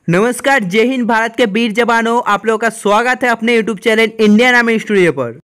नमस्कार, जय हिंद। भारत के वीर जवानों, आप लोगों का स्वागत है अपने YouTube channel Indian army studio पर।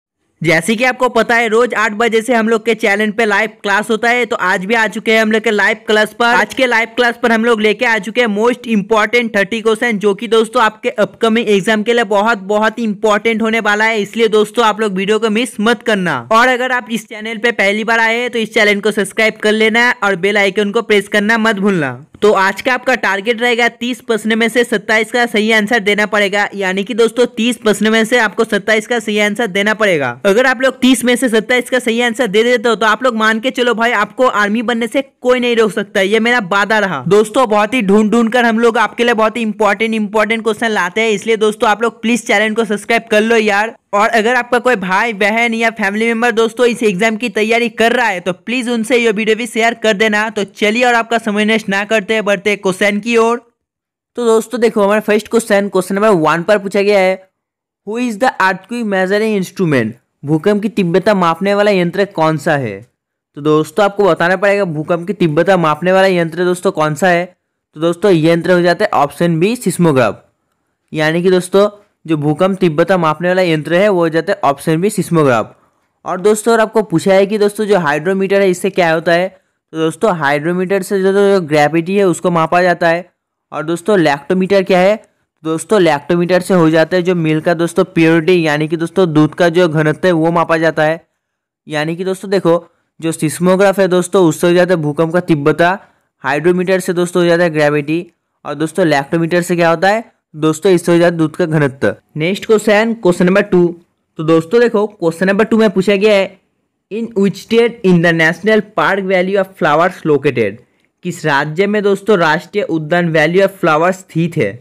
जैसे कि आपको पता है, रोज 8 बजे से हम लोग के चैनल पे लाइव क्लास होता है। तो आज भी आ चुके हैं हम लोग के लाइव क्लास पर। आज के लाइव क्लास पर हम लोग लेके आ चुके हैं मोस्ट इंपॉर्टेंट 30 क्वेश्चन, जो कि दोस्तों आपके अपकमिंग एग्जाम के लिए बहुत बहुत इंपॉर्टेंट होने वाला है। इसलिए दोस्तों आप लोग वीडियो को मिस मत करना। और अगर आप इस चैनल पे पहली बार आए हैं तो इस चैनल को सब्सक्राइब कर लेना है और बेल आइकन को प्रेस करना मत भूलना। तो आज का आपका टारगेट रहेगा 30 प्रश्न में से 27 का सही आंसर देना पड़ेगा। यानी कि दोस्तों 30 प्रश्न में से आपको 27 का सही आंसर देना पड़ेगा। अगर आप लोग 30 में से 27 का सही आंसर दे देते हो तो आप लोग मान के चलो भाई, आपको आर्मी बनने से कोई नहीं रोक सकता। ये मेरा वादा रहा। दोस्तों बहुत ही ढूंढ कर हम लोग आपके लिए बहुत ही इंपॉर्टेंट क्वेश्चन लाते हैं। इसलिए दोस्तों आप लोग प्लीज चैनल को सब्सक्राइब कर लो यार। और अगर आपका कोई भाई बहन या फैमिली मेंबर दोस्तों इस एग्जाम की तैयारी कर रहा है तो प्लीज उनसे ये वीडियो भी शेयर कर देना। तो चलिए, और आपका समय नष्ट ना करते बढ़ते क्वेश्चन की ओर। तो दोस्तों देखो, हमारा फर्स्ट क्वेश्चन नंबर 1 पर पूछा गया है, who is the earthquake measuring instrument? भूकंप की तीव्रता मापने वाला यंत्र कौन सा है? तो दोस्तों आपको बताना पड़ेगा भूकंप की तीव्रता मापने वाला यंत्र दोस्तों कौन सा है। तो दोस्तों यंत्र हो जाता है ऑप्शन बी, सिस्मोग्राफ। यानी कि दोस्तों जो भूकंप तीव्रता मापने वाला यंत्र है वो हो जाता है ऑप्शन बी, सिस्मोग्राफ। और दोस्तों और आपको पूछा है कि दोस्तों जो हाइड्रोमीटर है इससे क्या होता है। तो दोस्तों हाइड्रोमीटर से जो ग्रेविटी है उसको मापा जाता है। और दोस्तों लैक्टोमीटर क्या है? दोस्तों लैक्टोमीटर से हो जाता है जो मिल्क का दोस्तों प्योरिटी, यानी कि दोस्तों दूध का जो घनत्व है वो मापा जाता है। यानी कि दोस्तों देखो, जो सिस्मोग्राफ है दोस्तों उससे हो जाता है भूकंप का तीव्रता, हाइड्रोमीटर से दोस्तों हो जाता है ग्रेविटी, और दोस्तों लैक्टोमीटर से क्या होता है दोस्तों, इससे हो जाता है दूध का घनत्व। Next question number 2। तो दोस्तों देखो, क्वेश्चन नंबर 2 में पूछा गया है, in which state in the national park valley of flowers located? किस राज्य में दोस्तों राष्ट्रीय उद्यान वैली ऑफ फ्लावर्स स्थित है?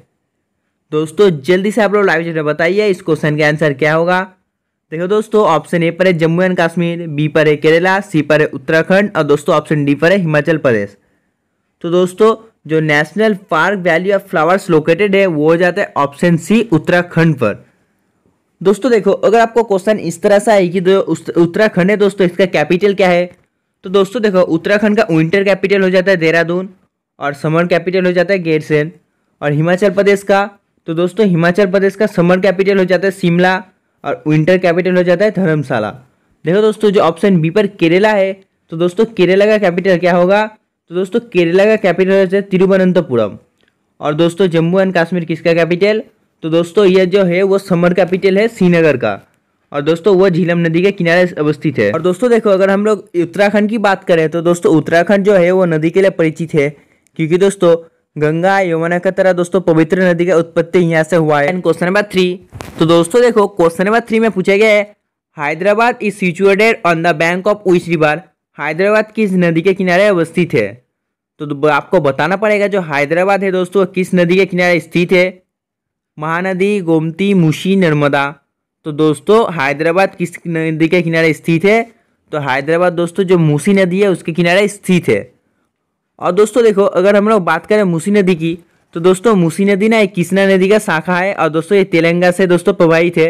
दोस्तों जल्दी से आप लोग लाइव चैट में बताइए इस क्वेश्चन का आंसर क्या होगा। देखो दोस्तों, ऑप्शन ए पर है जम्मू एंड कश्मीर, बी पर है केरला, सी पर है उत्तराखंड, और दोस्तों ऑप्शन डी पर है हिमाचल प्रदेश। तो दोस्तों जो national park valley of flowers located है वो हो जाता है ऑप्शन सी, उत्तराखंड पर। दोस्तों देखो, अगर आपको क्वेश्चन इस तरह से है कि उत्तराखंड है दोस्तों, इसका कैपिटल क्या है? तो दोस्तों देखो, उत्तराखंड का विंटर कैपिटल हो जाता है देहरादून, और समर कैपिटल हो जाता है गैरसैंण। और हिमाचल प्रदेश का, तो दोस्तों हिमाचल प्रदेश का समर कैपिटल हो जाता है शिमला, और विंटर कैपिटल हो जाता है धर्मशाला। देखो दोस्तों, जो ऑप्शन बी पर केरला है, तो दोस्तों केरला का कैपिटल क्या होगा? तो दोस्तों केरला का कैपिटल है तिरुवनंतपुरम। और दोस्तों जम्मू एंड कश्मीर किसका कैपिटल? तो दोस्तों ये जो है वो समर कैपिटल है श्रीनगर का, और दोस्तों वो झीलम नदी के किनारे अवस्थित है। और दोस्तों देखो, अगर हम लोग उत्तराखंड की बात करें तो दोस्तों उत्तराखंड जो है वो नदी के लिए परिचित है, क्योंकि दोस्तों गंगा यमुना की तरह दोस्तों पवित्र नदी का उत्पत्ति यहाँ से हुआ है। Question number 3। तो दोस्तों देखो, क्वेश्चन नंबर 3 में पूछा गया है, Hyderabad is situated on the bank of which river? Hyderabad किस नदी के किनारे अवस्थित है? तो आपको बताना पड़ेगा जो हैदराबाद है दोस्तों किस नदी के किनारे स्थित है। महानदी, गोमती, मूसी, नर्मदा। तो दोस्तों हैदराबाद किस नदी के किनारे स्थित है? तो हैदराबाद दोस्तों जो मूसी नदी है उसके किनारे स्थित है। और दोस्तों देखो, अगर हम लोग बात करें मूसी नदी की, तो दोस्तों मूसी नदी ना एक कृष्णा नदी का शाखा है, और दोस्तों ये तेलंगाना से दोस्तों प्रवाहित है।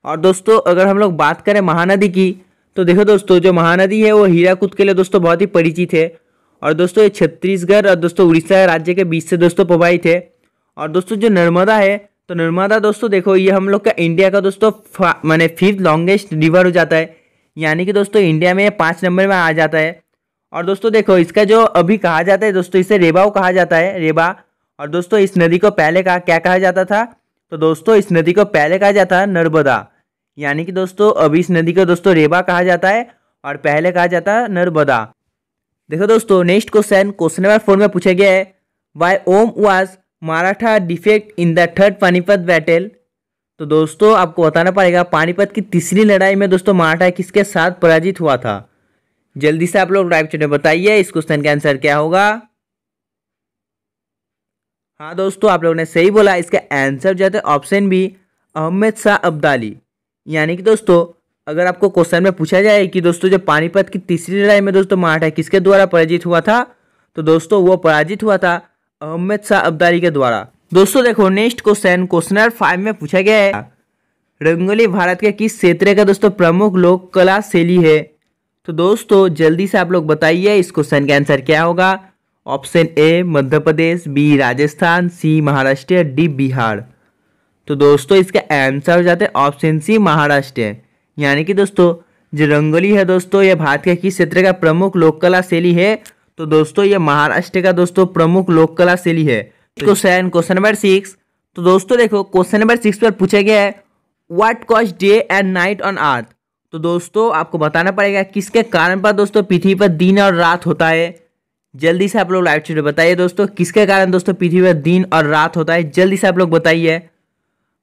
और दोस्तों अगर हम लोग बात करें महानदी की, तो देखो दोस्तों जो महानदी है वो हीराकुद के लिए दोस्तों बहुत ही परिचित है। और दोस्तों ये छत्तीसगढ़ और दोस्तों उड़ीसा राज्य के बीच से दोस्तों प्रवाहित है। और दोस्तों जो नर्मदा है, तो नर्मदा दोस्तों देखो ये हम लोग का इंडिया का दोस्तों माने 5th लॉन्गेस्ट रिवर हो जाता है। यानी कि दोस्तों इंडिया में 5 नंबर में आ जाता है। और दोस्तों देखो, इसका जो अभी कहा जाता है दोस्तों, इसे रेबाव कहा जाता है, रेबा। और दोस्तों इस नदी को पहले क्या कहा जाता था? तो दोस्तों इस नदी को पहले कहा जाता है नर्मदा। यानी कि दोस्तों अभी इस नदी को दोस्तों रेबा कहा जाता है और पहले कहा जाता है नर्मदा। देखो दोस्तों, नेक्स्ट क्वेश्चन नंबर 4 में पूछा गया है, why whom was Maratha defect in the third Panipat battle? तो दोस्तों आपको बताना पड़ेगा पानीपत की तीसरी लड़ाई में दोस्तों मराठा किसके साथ पराजित हुआ था। जल्दी से आप लोग लाइव चैट में बताइए इस क्वेश्चन का आंसर क्या होगा। हाँ दोस्तों, आप लोगों ने सही बोला। इसका आंसर जो है ऑप्शन बी, अहमद शाह अब्दाली। यानी कि दोस्तों अगर आपको क्वेश्चन में पूछा जाए कि दोस्तों जो पानीपत की तीसरी लड़ाई में दोस्तों मराठा किसके द्वारा पराजित हुआ था, तो दोस्तों वो पराजित हुआ था अहमद शाह अब्दाली के द्वारा। दोस्तों देखो, नेक्स्ट क्वेश्चन नंबर 5 में पूछा गया है, रंगोली भारत के किस क्षेत्र का दोस्तों प्रमुख लोक कला शैली है? तो दोस्तों जल्दी से आप लोग बताइए इस क्वेश्चन का आंसर क्या होगा। Option A Madhya Pradesh, B Rajasthan, C Maharashtra, D Bihar. तो दोस्तों इसका आंसर हो जाता है ऑप्शन सी महाराष्ट्र। यानी कि दोस्तों जो रंगोली है दोस्तों ये भारत के किस क्षेत्र का प्रमुख लोक कला शैली है? तो दोस्तों ये महाराष्ट्र का दोस्तों प्रमुख लोक कला शैली है। Question number 6। तो दोस्तों देखो क्वेश्चन नंबर 6 पर पूछा गया है what cause day and night on earth. तो दोस्तों आपको बताना पड़ेगा किसके कारण पर दोस्तों पृथ्वी पर दिन और रात होता है। जल्दी से आप लोग लाइव चैट में बताइए दोस्तों किसके कारण दोस्तों पृथ्वी पर दिन और रात होता है। जल्दी से आप लोग बताइए।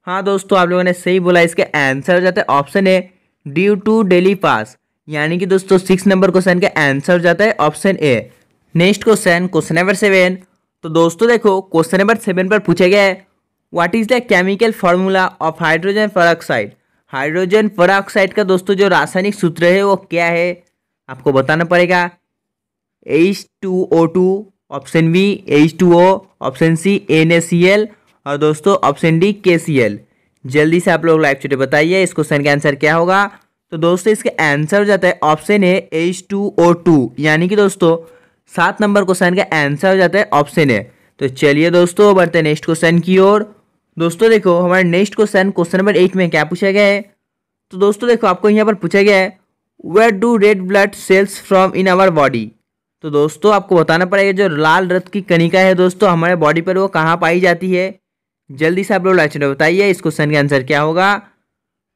हाँ दोस्तों आप लोगों ने सही बोला। इसके आंसर हो जाता है option A due to daily pass. यानी कि दोस्तों 6 नंबर क्वेश्चन का आंसर हो जाता है ऑप्शन ए। Next question number 7। तो दोस्तों देखो क्वेश्चन नंबर 7 पर पूछा गया है what is the chemical formula of hydrogen peroxide. Hydrogen peroxide का दोस्तों जो रासायनिक सूत्र है वो क्या है? आपको बताना पड़ेगा। H2O2, option B H2O, option C NaCl और दोस्तों ऑप्शन डी KCl। जल्दी से आप लोग लाइव चैट बताइए इस क्वेश्चन का आंसर क्या होगा। तो दोस्तों इसका आंसर हो जाता है ऑप्शन ए H2O2। यानी कि दोस्तों 7 नंबर क्वेश्चन का आंसर हो जाता है ऑप्शन ए। तो चलिए दोस्तों बढ़ते हैं नेक्स्ट क्वेश्चन की ओर। दोस्तों देखो हमारे नेक्स्ट क्वेश्चन नंबर 8 में क्या पूछा गया है। तो दोस्तों देखो आपको यहाँ पर पूछा गया है where do red blood cells from in our body. तो दोस्तों आपको बताना पड़ेगा जो लाल रक्त की कणिका है दोस्तों हमारे बॉडी पर वो कहाँ पाई जाती है। जल्दी से आप लोग लाइव चैट में बताइए इस क्वेश्चन का आंसर क्या होगा।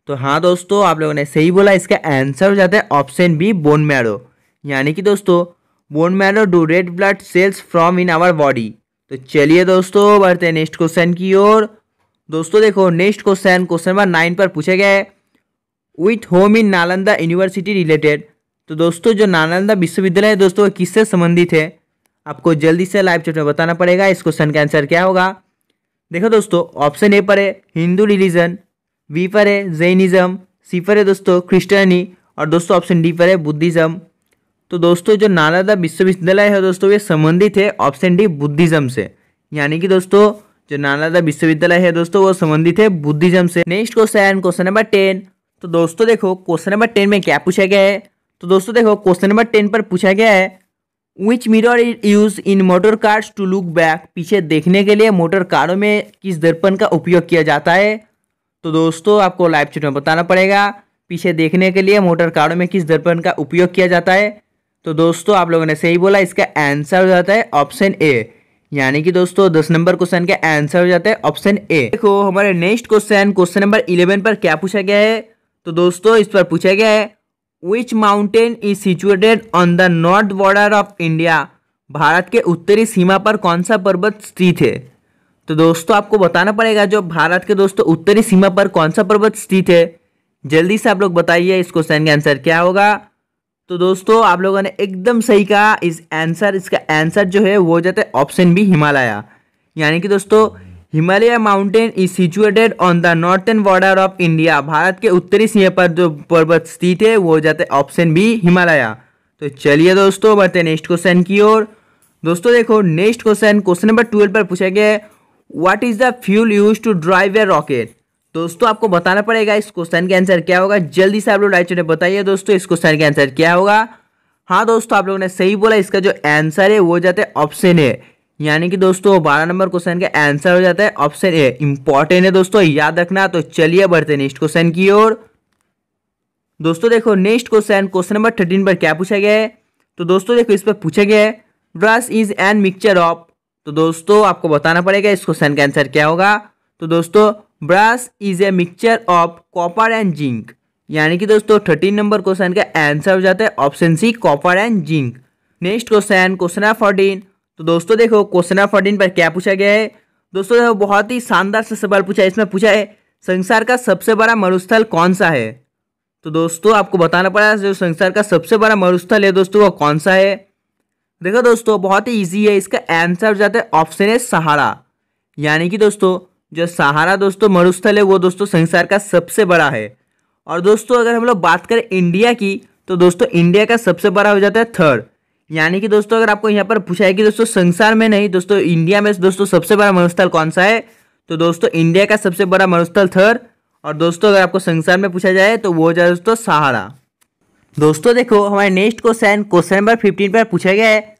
तो हाँ दोस्तों आप लोगों ने सही बोला। इसका आंसर हो जाता है ऑप्शन बी बोन मैरो। यानी कि दोस्तों bone marrow do red blood cells from in our body. तो चलिए दोस्तों बढ़ते हैं नेक्स्ट क्वेश्चन की ओर। दोस्तों देखो नेक्स्ट क्वेश्चन नंबर 9 पर पूछा गया है with home in Nalanda university related. तो दोस्तों जो नालंदा विश्वविद्यालय है दोस्तों किससे संबंधित है? आपको जल्दी से लाइव चैट में बताना पड़ेगा इस क्वेश्चन का आंसर क्या होगा। देखो दोस्तों ऑप्शन ए पर है हिंदू रिलीजन, बी पर है जैनिज्म, सी पर है दोस्तों क्रिश्चियनी और दोस्तों ऑप्शन डी पर है बुद्धिज्म। तो दोस्तों जो नालंदा विश्वविद्यालय है दोस्तों ये संबंधित है ऑप्शन डी बुद्धिज्म से। यानी कि दोस्तों जो नालंदा विश्वविद्यालय है दोस्तों वो संबंधित है बुद्धिज्म से। Next question number 10। तो दोस्तों देखो क्वेश्चन नंबर 10 में क्या पूछा गया है। तो दोस्तों देखो क्वेश्चन नंबर 10 पर पूछा गया है which mirror is use in motor cars to look back. पीछे देखने के लिए मोटर कारों में किस दर्पण का उपयोग किया जाता है। तो दोस्तों आपको लाइव चैट में बताना पड़ेगा पीछे देखने के लिए मोटर कारों में किस दर्पण का उपयोग किया जाता है। तो दोस्तों आप लोगों ने सही बोला। इसका आंसर हो जाता है ऑप्शन ए। यानी कि दोस्तों 10 नंबर क्वेश्चन का आंसर हो जाता है ऑप्शन ए। देखो हमारे नेक्स्ट क्वेश्चन नंबर 11 पर क्या पूछा गया है। तो दोस्तों इस पर पूछा गया है which mountain is situated on the north border of India. Bharat के उत्तरी सीमा पर कौन सा पर्वत स्थित है। तो दोस्तों आपको बताना पड़ेगा जो भारत के दोस्तों उत्तरी सीमा पर कौन सा पर्वत स्थित है। जल्दी से आप लोग बताइए इस क्वेश्चन का आंसर क्या होगा। तो दोस्तों आप लोगों ने एकदम सही कहा। इसका आंसर जो है वो हो जाता है ऑप्शन बी हिमालय। यानी कि दोस्तों Himalaya mountain is situated on the northern border of India. Bharat के उत्तरी सीमा पर जो पर्वत स्थित है वो हो जाता है ऑप्शन बी हिमालय। तो चलिए दोस्तों बढ़ते हैं नेक्स्ट क्वेश्चन की ओर। दोस्तों देखो नेक्स्ट क्वेश्चन नंबर 12 पर पूछा गया है what is the fuel use to drive a rocket. दोस्तों आपको बताना पड़ेगा इस क्वेश्चन का आंसर क्या होगा। जल्दी से आप लोग लाइव चैट में बताइए दोस्तों इस क्वेश्चन का आंसर क्या होगा। हाँ दोस्तों आप लोगों ने सही बोला। इसका जो आंसर है वो हो जाता है ऑप्शन ए। यानी कि दोस्तों 12 नंबर क्वेश्चन का आंसर हो जाता है ऑप्शन ए। इंपॉर्टेंट है दोस्तों याद रखना। तो चलिए बढ़ते हैं नेक्स्ट क्वेश्चन की ओर। दोस्तों देखो नेक्स्ट क्वेश्चन नंबर 13 पर क्या पूछा गया है। तो दोस्तों देखो इस पर पूछा गया है brush is an mixture of. तो दोस्तों आपको बताना पड़ेगा इस क्वेश्चन का आंसर क्या होगा। तो दोस्तों brush is a mixture of copper and zinc. यानी कि दोस्तों 13 नंबर क्वेश्चन का आंसर हो जाता है option C copper and zinc. Next question number 14। तो दोस्तों देखो क्वेश्चन नंबर 14 पर क्या पूछा गया है। दोस्तों देखो बहुत ही शानदार से सवाल पूछा है। इसमें पूछा है संसार का सबसे बड़ा मरुस्थल कौन सा है। तो दोस्तों आपको बताना पड़ा जो संसार का सबसे बड़ा मरुस्थल है दोस्तों वो कौन सा है। देखो दोस्तों बहुत ही इजी है। इसका आंसर हो जाता है ऑप्शन है सहारा। यानी कि दोस्तों जो सहारा दोस्तों मरुस्थल है वो दोस्तों संसार का सबसे बड़ा है। और दोस्तों अगर हम लोग बात करें इंडिया की तो दोस्तों इंडिया का सबसे बड़ा हो जाता है थर्ड। यानी कि दोस्तों अगर आपको यहाँ पर पूछा है कि दोस्तों संसार में नहीं दोस्तों इंडिया में दोस्तों सबसे बड़ा मरुस्थल कौन सा है। तो दोस्तों इंडिया का सबसे बड़ा मरुस्थल थर्ड। और दोस्तों अगर आपको संसार में पूछा जाए तो वो हो जाए दोस्तों सहारा। दोस्तों देखो हमारे नेक्स्ट क्वेश्चन नंबर 15 पर पूछा गया है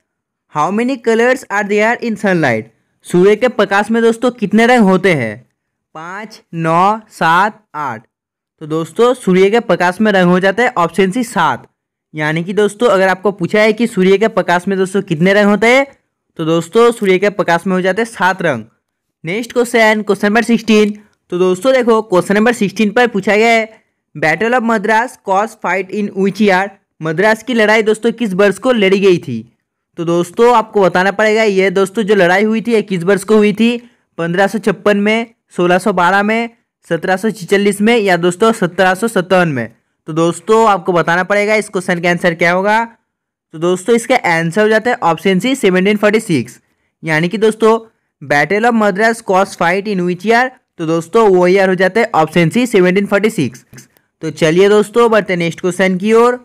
how many colours are there in sunlight? सूर्य के प्रकाश में दोस्तों कितने रंग होते हैं? 5, 9, 7, 8। तो दोस्तों सूर्य के प्रकाश में रंग हो जाता है ऑप्शन सी 7। यानी कि दोस्तों अगर आपको पूछा है कि सूर्य के प्रकाश में दोस्तों कितने रंग होते हैं, तो दोस्तों सूर्य के प्रकाश में हो जाते हैं 7 रंग। Next question, question number 16। तो दोस्तों देखो क्वेश्चन नंबर 16 पर पूछा गया है battle of Madras cause fight in which year? Madras की लड़ाई दोस्तों किस वर्ष को लड़ी गई थी? तो दोस्तों आपको बताना पड़ेगा ये दोस्तों जो लड़ाई हुई थी किस वर्ष को हुई थी? 1556 में, 1612 में, 1746 में या दोस्तों 1757 में? तो दोस्तों आपको बताना पड़ेगा इस क्वेश्चन का आंसर क्या होगा। तो दोस्तों इसका आंसर हो जाता है ऑप्शन सी 1746। यानी कि दोस्तों battle of Madras cause fight in which year? तो दोस्तों वो ईयर हो जाता है ऑप्शन सी 1746। तो चलिए दोस्तों बढ़ते हैं नेक्स्ट क्वेश्चन की ओर।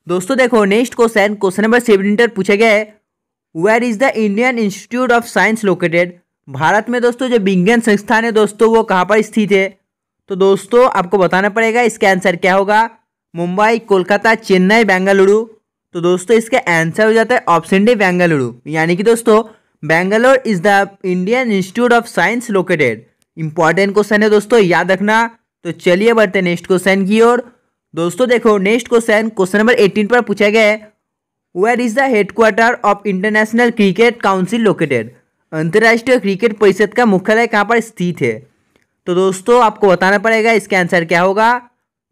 दोस्तों देखो नेक्स्ट क्वेश्चन, क्वेश्चन नंबर 17 पर पूछा गया है where is the Indian Institute of Science located? Bharat में दोस्तों जो विज्ञान संस्थान है दोस्तों वो कहाँ पर स्थित है? तो दोस्तों आपको बताना पड़ेगा इसका आंसर क्या होगा। मुंबई, कोलकाता, चेन्नई, बेंगलुरु? तो दोस्तों इसका आंसर हो जाता है ऑप्शन डी बेंगलुरु। यानी कि दोस्तों Bangalore is the Indian Institute of Science located. Important question है दोस्तों, याद रखना। तो चलिए बढ़ते हैं नेक्स्ट क्वेश्चन की ओर। दोस्तों देखो नेक्स्ट क्वेश्चन, क्वेश्चन नंबर 18 पर पूछा गया है where is the headquarter of international cricket council located? अंतर्राष्ट्रीय क्रिकेट परिषद का मुख्यालय कहाँ पर स्थित है? तो दोस्तों आपको बताना पड़ेगा इसका आंसर क्या होगा।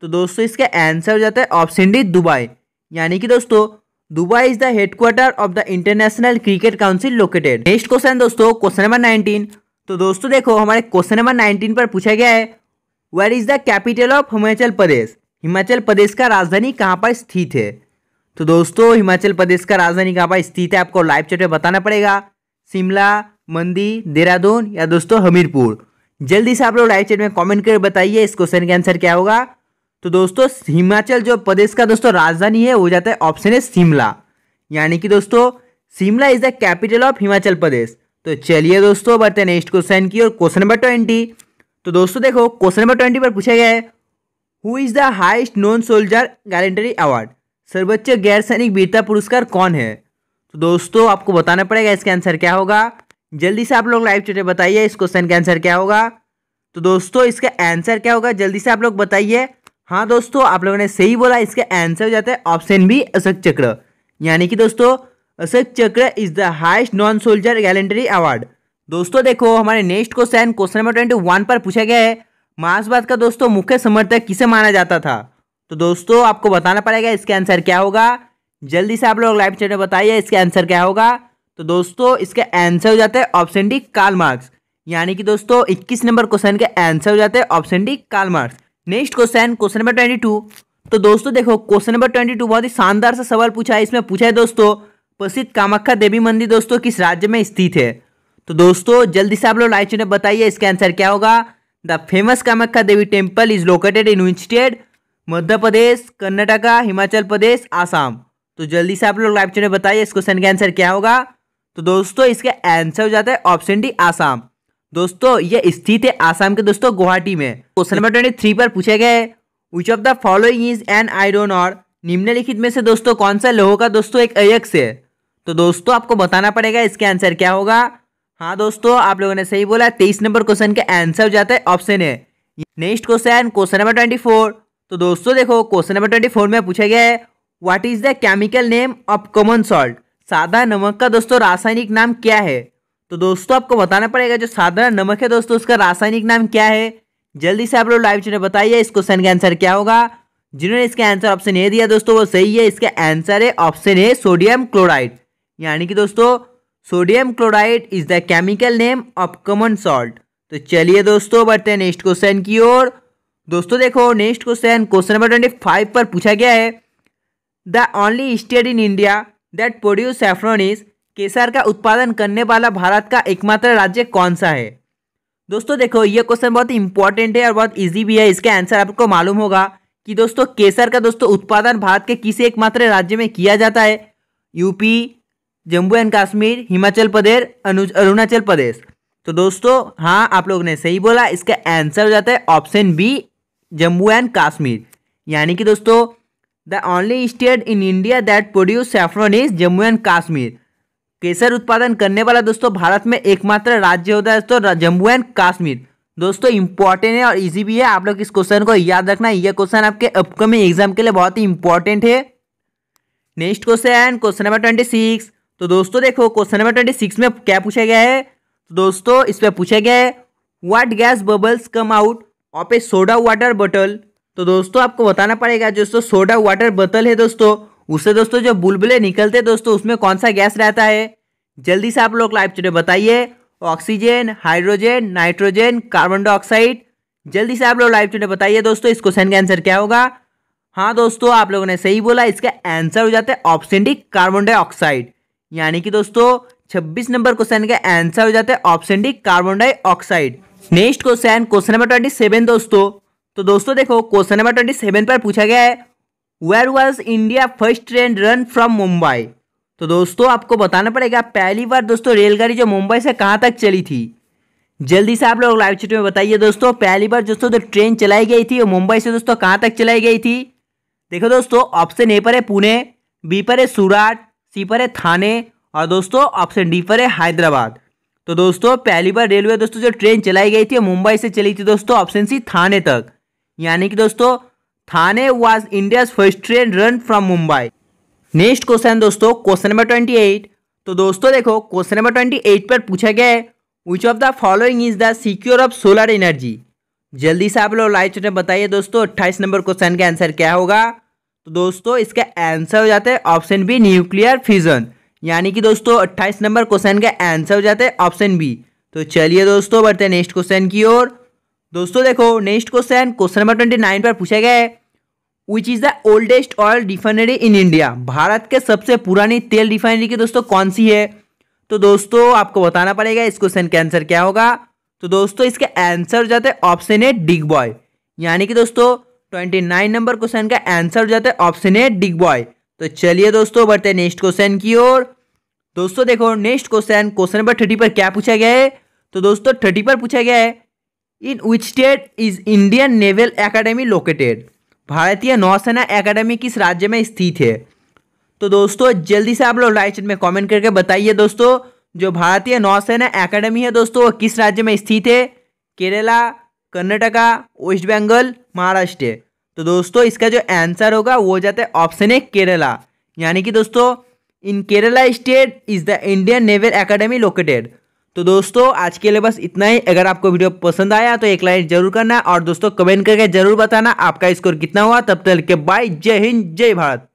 तो दोस्तों इसका आंसर हो जाता है ऑप्शन डी दुबई। यानी कि दोस्तों Dubai is the headquarter of the international cricket council located. Next question दोस्तों, क्वेश्चन नंबर 19। तो दोस्तों देखो हमारे क्वेश्चन नंबर 19 पर पूछा गया है where is the capital of Himachal Pradesh? Himachal Pradesh का राजधानी कहाँ पर स्थित है? तो दोस्तों हिमाचल प्रदेश का राजधानी कहाँ पर स्थित है आपको लाइव चैट में बताना पड़ेगा। शिमला, मंडी, देहरादून या दोस्तों हमीरपुर? जल्दी से आप लोग लाइव चैट में कमेंट करके बताइए इस क्वेश्चन का आंसर क्या होगा। तो दोस्तों हिमाचल जो प्रदेश का दोस्तों राजधानी है वो जाता है ऑप्शन है शिमला। यानी कि दोस्तों Shimla is the capital of Himachal Pradesh. तो चलिए दोस्तों बढ़ते हैं नेक्स्ट क्वेश्चन की और क्वेश्चन नंबर 20। तो दोस्तों देखो क्वेश्चन नंबर 20 पर पूछा गया है who is the highest non soldier gallantry award? सर्वोच्च गैर सैनिक वीरता पुरस्कार कौन है? तो दोस्तों आपको बताना पड़ेगा इसका आंसर क्या होगा। जल्दी से आप लोग लाइव चैट में बताइए इस क्वेश्चन का आंसर क्या होगा। तो दोस्तों इसका आंसर क्या होगा जल्दी से आप लोग बताइए। हाँ दोस्तों आप लोगों ने सही बोला, इसका आंसर हो जाता है ऑप्शन बी अशोक चक्र। यानी कि दोस्तों अशोक चक्र is the highest non soldier gallantry award. दोस्तों देखो हमारे नेक्स्ट क्वेश्चन, क्वेश्चन नंबर 21 पर पूछा गया है मार्क्सवाद का दोस्तों मुख्य समर्थक किसे माना जाता था? तो दोस्तों आपको बताना पड़ेगा इसका आंसर क्या होगा। जल्दी से आप लोग लाइव चैट में बताइए इसका आंसर क्या होगा। तो दोस्तों इसका आंसर हो जाता है ऑप्शन डी कार्ल मार्क्स। यानी कि दोस्तों 21 नंबर क्वेश्चन का आंसर हो जाता है option D Karl Marx. Next question, question number 22। तो दोस्तों देखो क्वेश्चन नंबर 22 बहुत ही शानदार सा सवाल पूछा है। इसमें पूछा है दोस्तों प्रसिद्ध कामाख्या देवी मंदिर दोस्तों किस राज्य में स्थित है? तो दोस्तों जल्दी से आप लोग लाइव चैट में बताइए इसका आंसर क्या होगा। The famous Kamakhya Devi temple is located in which state? Madhya Pradesh, Karnataka, Himachal Pradesh, Assam? तो जल्दी से आप लोग लाइव चैट में बताइए इस क्वेश्चन का आंसर क्या होगा। तो दोस्तों इसका आंसर हो जाता है ऑप्शन डी आसाम। दोस्तों ये स्थित है आसाम के दोस्तों गुवाहाटी में। क्वेश्चन नंबर 23 पर पूछा गया है which of the following is an iron और? निम्नलिखित में से दोस्तों कौन सा लोह का दोस्तों एक अयस्क है? तो दोस्तों आपको बताना पड़ेगा इसका आंसर क्या होगा। हाँ दोस्तों आप लोगों ने सही बोला, 23 नंबर क्वेश्चन का आंसर हो जाता है ऑप्शन है। Next question, question number 24। तो दोस्तों देखो क्वेश्चन नंबर 24 में पूछा गया है what is the chemical name of common salt? साधारण नमक का दोस्तों रासायनिक नाम क्या है? तो दोस्तों आपको बताना पड़ेगा जो साधारण नमक है दोस्तों उसका रासायनिक नाम क्या है। जल्दी से आप लोग लाइव चैट में बताइए इस क्वेश्चन का आंसर क्या होगा। जिन्होंने इसका आंसर ऑप्शन ए दिया दोस्तों वो सही है। इसका आंसर है ऑप्शन ए सोडियम क्लोराइड। यानी कि दोस्तों sodium chloride is the chemical name of common salt. तो चलिए दोस्तों बढ़ते हैं नेक्स्ट क्वेश्चन की ओर। दोस्तों देखो नेक्स्ट क्वेश्चन, क्वेश्चन नंबर 25 पर पूछा गया है the only state in India that produce saffron is? केसर का उत्पादन करने वाला भारत का एकमात्र राज्य कौन सा है? दोस्तों देखो ये क्वेश्चन बहुत इंपॉर्टेंट है और बहुत इजी भी है। इसका आंसर आपको मालूम होगा कि दोस्तों केसर का दोस्तों उत्पादन भारत के किसी एकमात्र राज्य में किया जाता है? UP, Jammu and Kashmir, Himachal Pradesh, Arunachal Pradesh? तो दोस्तों हाँ आप लोगों ने सही बोला, इसका आंसर हो जाता है option B Jammu and Kashmir. यानी कि दोस्तों the only state in India that produce saffron is Jammu and Kashmir. केसर उत्पादन करने वाला दोस्तों भारत में एकमात्र राज्य होता है दोस्तों जम्मू एंड कश्मीर। दोस्तों इंपॉर्टेंट है और इजी भी है, आप लोग इस क्वेश्चन को याद रखना। यह क्वेश्चन आपके अपकमिंग एग्जाम के लिए बहुत ही इंपॉर्टेंट है। Next question, question number 26। तो दोस्तों देखो क्वेश्चन नंबर 26 में क्या पूछा गया है। तो दोस्तों इस पर पूछा गया है what gas bubbles come out of A soda water bottle. तो दोस्तों आपको बताना पड़ेगा दोस्तों सोडा वाटर बोतल है दोस्तों, उससे दोस्तों जो बुलबुले निकलते हैं दोस्तों उसमें कौन सा गैस रहता है। जल्दी से आप लोग लाइव चैट में बताइए। Oxygen, hydrogen, nitrogen, carbon dioxide. जल्दी से आप लोग लाइव चैट में बताइए दोस्तों इस क्वेश्चन का आंसर क्या होगा। हाँ दोस्तों आप लोगों ने सही बोला, इसका आंसर हो जाता है ऑप्शन डी कार्बन डाइऑक्साइड। यानी कि दोस्तों 26 नंबर क्वेश्चन का आंसर हो जाता है option D carbon dioxide. Next question, question number 27 दोस्तों। तो दोस्तों देखो क्वेश्चन नंबर 27 पर पूछा गया है where was India first train run from Mumbai. तो दोस्तों आपको बताना पड़ेगा पहली बार दोस्तों रेलगाड़ी जो मुंबई से कहाँ तक चली थी। जल्दी से आप लोग लाइव चैट में बताइए दोस्तों पहली बार दोस्तों जो ट्रेन चलाई गई थी वो मुंबई से दोस्तों कहाँ तक चलाई गई थी। देखो दोस्तों ऑप्शन ए पर है पुणे, बी पर है सूरत, सी पर है थाने और दोस्तों ऑप्शन डी पर है हैदराबाद। तो दोस्तों पहली बार रेलवे दोस्तों जो ट्रेन चलाई गई थी वो मुंबई से चली थी दोस्तों ऑप्शन सी थाने तक। यानी कि दोस्तों Thane was India's first train run from Mumbai. Next question दोस्तों क्वेश्चन नंबर 28। तो दोस्तों देखो क्वेश्चन नंबर 28 पर पूछा गया है which of the following is the secure of solar energy. जल्दी से आप लोग लाइव चैट में बताइए दोस्तों 28 नंबर क्वेश्चन का आंसर क्या होगा। तो दोस्तों इसका आंसर हो जाता है ऑप्शन बी न्यूक्लियर फ्यूजन। यानी कि दोस्तों 28 नंबर क्वेश्चन का आंसर हो जाता है ऑप्शन बी। तो चलिए दोस्तों बढ़ते हैं नेक्स्ट क्वेश्चन की ओर। दोस्तों देखो नेक्स्ट क्वेश्चन क्वेश्चन नंबर 29 पर पूछा गया है which is the oldest oil refinery in India. Bharat के सबसे पुरानी तेल रिफाइनरी की दोस्तों कौन सी है। तो दोस्तों आपको बताना पड़ेगा इस क्वेश्चन का आंसर क्या होगा। तो दोस्तों इसका आंसर हो जाता है ऑप्शन ए डिग बॉय। यानी कि दोस्तों 29 नंबर क्वेश्चन का आंसर हो जाता है ऑप्शन ए डिग बॉय। तो चलिए दोस्तों बढ़ते हैं नेक्स्ट क्वेश्चन की ओर। दोस्तों देखो नेक्स्ट क्वेश्चन क्वेश्चन नंबर 30 पर क्या पूछा गया है। तो दोस्तों 30 पर पूछा गया है in which state is Indian naval academy located. भारतीय नौसेना एकेडमी किस राज्य में स्थित है। तो दोस्तों जल्दी से आप लोग लाइव चैट में कमेंट करके बताइए दोस्तों जो भारतीय नौसेना एकेडमी है दोस्तों वो किस राज्य में स्थित है। केरला, कर्नाटका, वेस्ट बंगाल, महाराष्ट्र। तो दोस्तों इसका जो आंसर होगा वो हो जाता है ऑप्शन ए केरला। यानी कि दोस्तों in Kerala state is the Indian naval academy located. तो दोस्तों आज के लिए बस इतना ही। अगर आपको वीडियो पसंद आया तो एक लाइक जरूर करना और दोस्तों कमेंट करके जरूर बताना आपका स्कोर कितना हुआ। तब तक के बाय, जय हिंद, जय भारत।